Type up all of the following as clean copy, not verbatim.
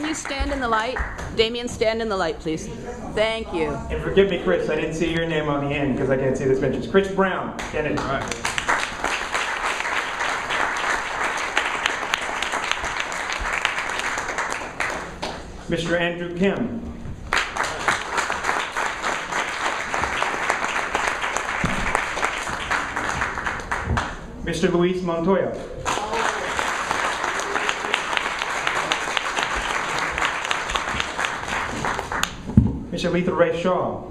please stand in the light? Damien, stand in the light, please. Thank you. And forgive me, Chris, I didn't see your name on the end because I can't see this picture. Chris Brown, stand in. All right. Mr. Andrew Kim. Mr. Luis Montoya. Mr. Letha Ray Shaw.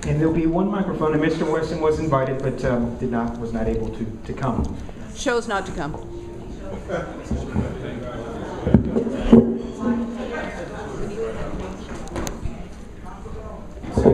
And there'll be one microphone, and Mr. Wesson was invited, but was not able to come. Chose not to come. So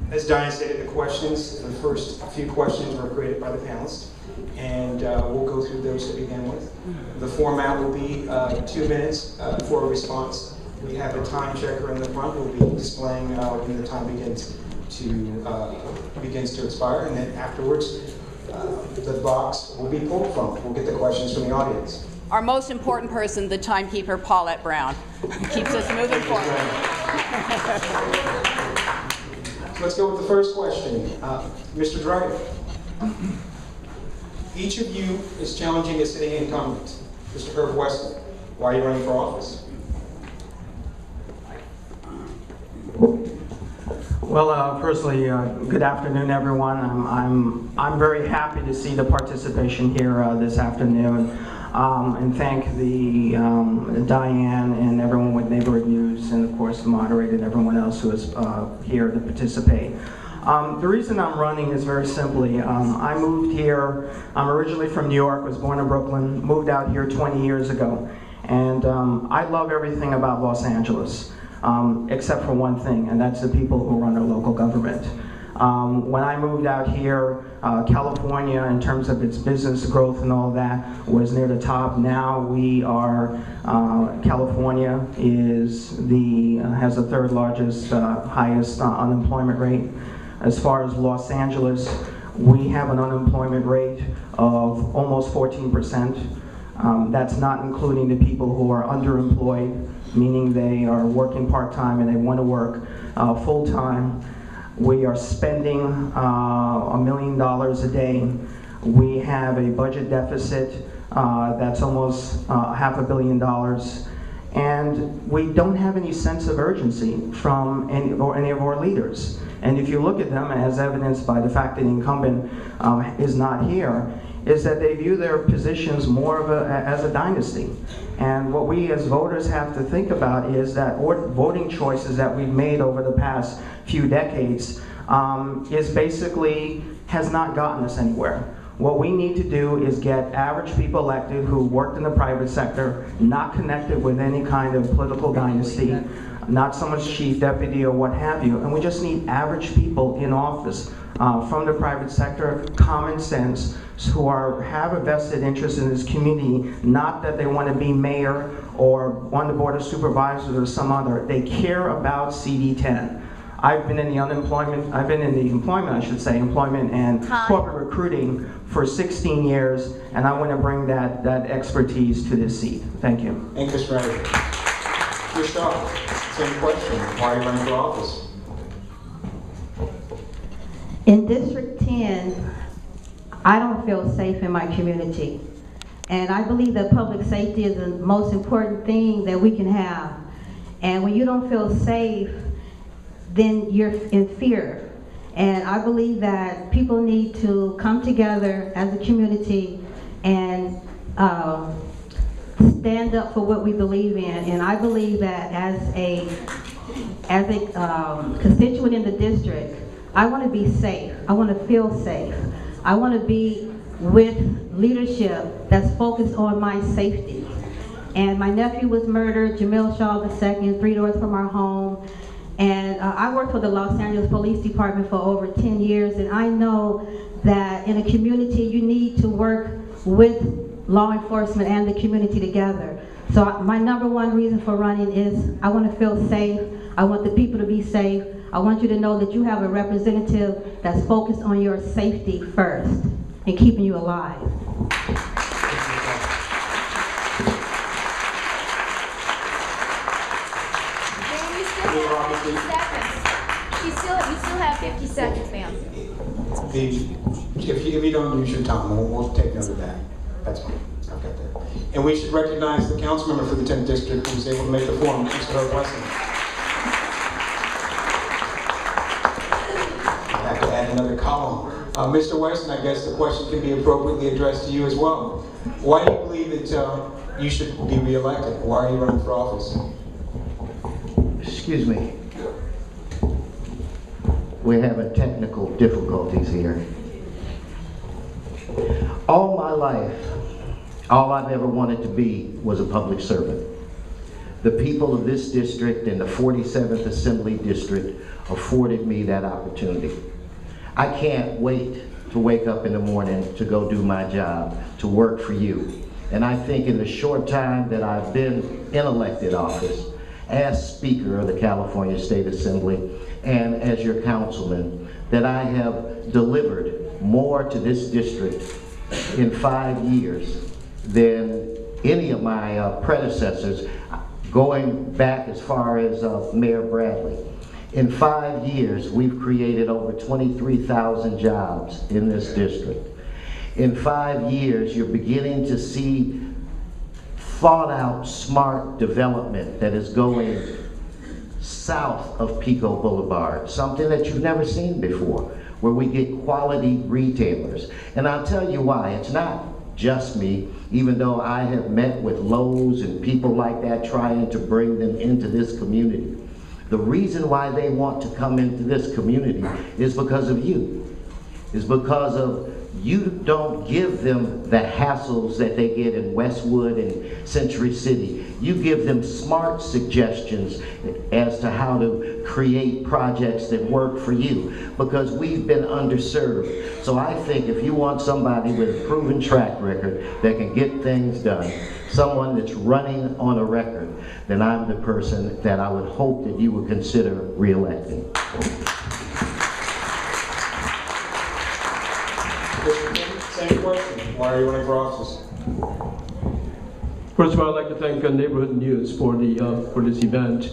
as Diane stated, the first few questions were created by the panelists, and we'll go through those to begin with. The format will be 2 minutes for a response. We have a time checker in the front. We'll be displaying when the time begins to expire, and then afterwards, the box will be pulled from. We'll get the questions from the audience. Our most important person, the timekeeper, Paulette Brown, keeps us moving forward. So let's go with the first question. Mr. Driver, each of you is challenging a sitting incumbent, Mr. Herb Wesson. Why are you running for office? Well, firstly, good afternoon, everyone. I'm very happy to see the participation here this afternoon, and thank the Diane and everyone with Neighborhood News, and of course the moderator and everyone else who is here to participate. The reason I'm running is very simply, I moved here. I'm originally from New York, was born in Brooklyn, moved out here 20 years ago, and I love everything about Los Angeles. Except for one thing, and that's the people who run our local government. When I moved out here, California, in terms of its business growth and all that, was near the top. Now we are, California has the third largest, highest unemployment rate. As far as Los Angeles, we have an unemployment rate of almost 14%. That's not including the people who are underemployed, meaning they are working part-time and they want to work full-time. We are spending $1 million a day. We have a budget deficit that's almost $500 million. And we don't have any sense of urgency from any of our leaders. And if you look at them, as evidenced by the fact that the incumbent is not here, is that they view their positions more of as a dynasty. And what we as voters have to think about is that voting choices that we've made over the past few decades is basically has not gotten us anywhere. What we need to do is get average people elected who worked in the private sector, not connected with any kind of political dynasty, not someone's chief deputy or what have you, and we just need average people in office from the private sector, common sense, who have a vested interest in this community, not that they want to be mayor or on the board of supervisors or some other. They care about CD10. I've been in the employment and corporate recruiting for 16 years, and I want to bring that expertise to this seat. Thank you. Thank you, Mr. Randall. Mr. Shaw, same question. Why are you running for office? In District 10, I don't feel safe in my community. And I believe that public safety is the most important thing that we can have. And when you don't feel safe, then you're in fear. And I believe that people need to come together as a community and stand up for what we believe in. And I believe that as a constituent in the district, I want to be safe. I want to feel safe. I want to be with leadership that's focused on my safety. And my nephew was murdered, Jamil Shaw II, 3 doors from our home. And I worked for the Los Angeles Police Department for over 10 years, and I know that in a community you need to work with law enforcement and the community together. So my #1 reason for running is I want to feel safe. I want the people to be safe. I want you to know that you have a representative that's focused on your safety first and keeping you alive. Dan, you still have 50 seconds, ma'am. If you don't use your time, we'll take note of that. That's fine. I've got that. And we should recognize the council member for the 10th district who was able to make the form, Mr. Wesson. I have to add another column. Mr. Wesson, I guess the question can be appropriately addressed to you as well. Why do you believe that you should be reelected? Why are you running for office? Excuse me. We're having technical difficulties here. All my life, all I've ever wanted to be was a public servant. The people of this district and the 47th Assembly District afforded me that opportunity. I can't wait to wake up in the morning to go do my job, to work for you. And I think in the short time that I've been in elected office, as Speaker of the California State Assembly and as your councilman, that I have delivered more to this district in 5 years than any of my predecessors, going back as far as Mayor Bradley. In 5 years, we've created over 23,000 jobs in this district. In 5 years, you're beginning to see thought out, smart development that is going south of Pico Boulevard, something that you've never seen before, where we get quality retailers. And I'll tell you why. It's not just me, even though I have met with Lowe's and people like that trying to bring them into this community. The reason why they want to come into this community is because of you. Is because of you don't give them the hassles that they get in Westwood and Century City. You give them smart suggestions as to how to create projects that work for you, because we've been underserved. So I think if you want somebody with a proven track record that can get things done, someone that's running on a record, then I'm the person that I would hope that you would consider re-electing. Same question. Why are you running for office? First of all, I'd like to thank Neighborhood News for this event.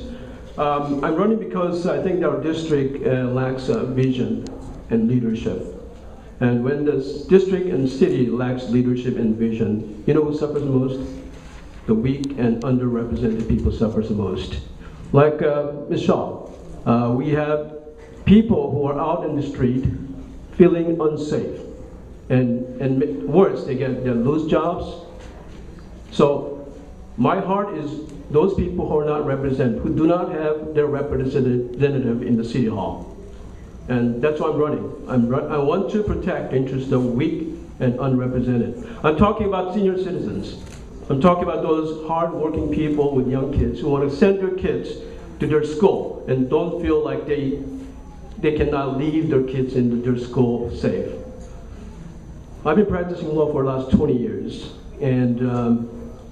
I'm running because I think our district lacks vision and leadership. And when the district and city lacks leadership and vision, you know who suffers the most? The weak and underrepresented people suffers the most. Like Ms. Shaw, we have people who are out in the street feeling unsafe. And worse, they lose jobs. So my heart is those people who are not represented, who do not have their representative in the city hall. And that's why I'm running. I want to protect the interests of weak and unrepresented. I'm talking about senior citizens. I'm talking about those hard-working people with young kids who want to send their kids to their school and don't feel like they cannot leave their kids in their school safe. I've been practicing law for the last 20 years, and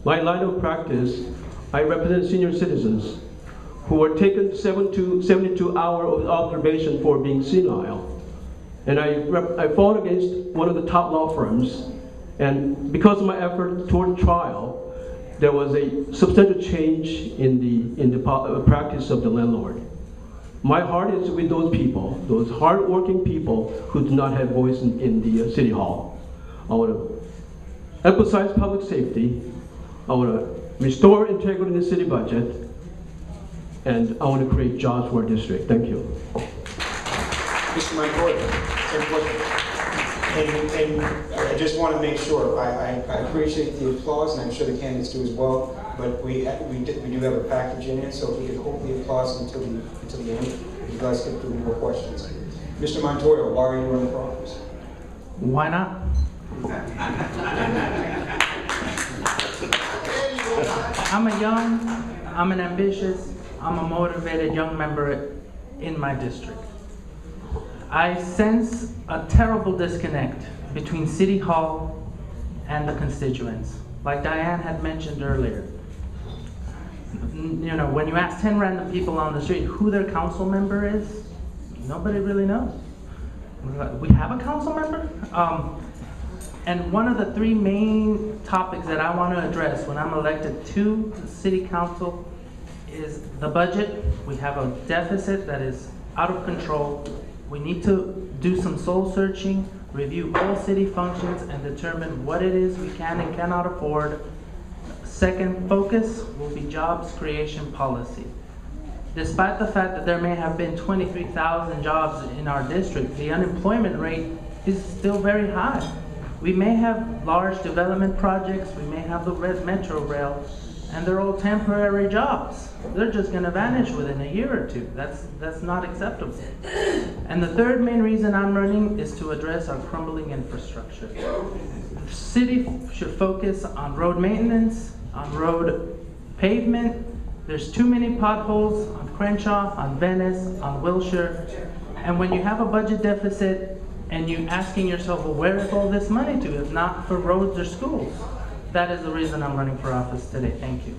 my line of practice, I represent senior citizens who are taken 72 hours of observation for being senile. And I fought against one of the top law firms, and because of my effort toward trial, there was a substantial change in the practice of the landlord. My heart is with those people, those hard-working people who do not have voice in the city hall. I want to emphasize public safety. I want to restore integrity in the city budget. And I want to create jobs for our district. Thank you. Mr. Montoya, same question. And I just want to make sure, I appreciate the applause, and I'm sure the candidates do as well, but we do have a package in it, so if we could hold the applause until the end, you guys can do more questions. Mr. Montoya, why are you running for office? Why not? I'm an ambitious, I'm a motivated young member in my district. I sense a terrible disconnect between City Hall and the constituents. Like Diane had mentioned earlier, You know, when you ask 10 random people on the street who their council member is, nobody really knows. We have a council member? And one of the three main topics that I want to address when I'm elected to the city council is the budget. We have a deficit that is out of control. We need to do some soul searching, review all city functions, and determine what it is we can and cannot afford. Second focus will be jobs creation policy. Despite the fact that there may have been 23,000 jobs in our district, the unemployment rate is still very high. We may have large development projects, we may have the Metro Rail, and they're all temporary jobs. They're just gonna vanish within a year or two. That's not acceptable. And the third main reason I'm running is to address our crumbling infrastructure. The city should focus on road maintenance, on road pavement. There's too many potholes on Crenshaw, on Venice, on Wilshire. And when you have a budget deficit and you're asking yourself, well, where is all this money to if not for roads or schools? That is the reason I'm running for office today. Thank you.